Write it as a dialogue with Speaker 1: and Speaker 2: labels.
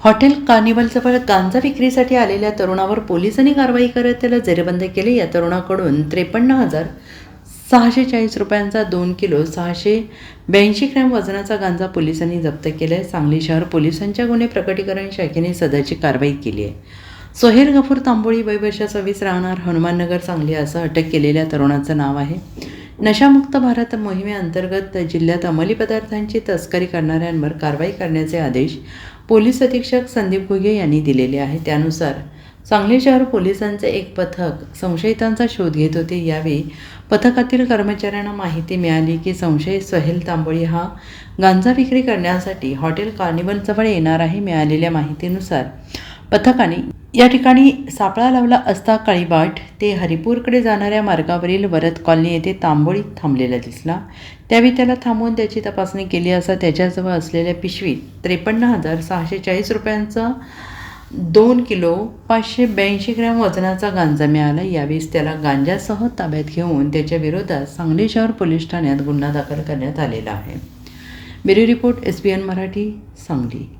Speaker 1: Hotel कार्निवलजवळ गांजा विक्रीसाठी आलेल्या तरुणावर पोलिसांनी कारवाई करत त्याला जेरबंद केले. या तरुणाकडून 53,640 रुपयांचा 2 किलो 682 ग्रॅम वजनाचा गांजा पोलिसांनी जप्त केला आहे. सांगली शहर पोलिसांच्या गुन्हे प्रकटीकरण शाखेने सदरची कारवाई केली आहे. सोहेल गफूर तांबोळी, वय वर्ष 26, राहणार हनुमाननगर, सांगली असं अटक केलेल्या तरुणाचं नाव आहे. नशामुक्त भारत मोहिमेअंतर्गत जिल्ह्यात अंमली पदार्थांची तस्करी करणाऱ्यांवर कारवाई करण्याचे आदेश पोलीस अधीक्षक संदीप घुगे यांनी दिलेले आहे. त्यानुसार सांगली शहर पोलिसांचे एक पथक संशयितांचा शोध घेत होते. यावेळी पथकातील कर्मचाऱ्यांना माहिती मिळाली की संशयित सोहेल तांबोळी हा गांजा विक्री करण्यासाठी हॉटेल कार्निवलजवळ येणार आहे. मिळालेल्या माहितीनुसार पथकाने या ठिकाणी सापळा लावला असता काळीबाट ते हरिपूरकडे जाणाऱ्या मार्गावरील वरद कॉलनी येथे तांबोळी थांबलेला दिसला. त्यावेळी त्याला थांबवून त्याची तपासणी केली असता त्याच्याजवळ असलेल्या पिशवीत 53,640 रुपयांचा 2 किलो 582 ग्रॅम वजनाचा गांजा मिळाला. यावेळी त्याला गांजासह ताब्यात घेऊन त्याच्या विरोधात सांगली शहर पोलीस ठाण्यात गुन्हा दाखल करण्यात आलेला आहे. Bureau report SBN Marathi, Sangli.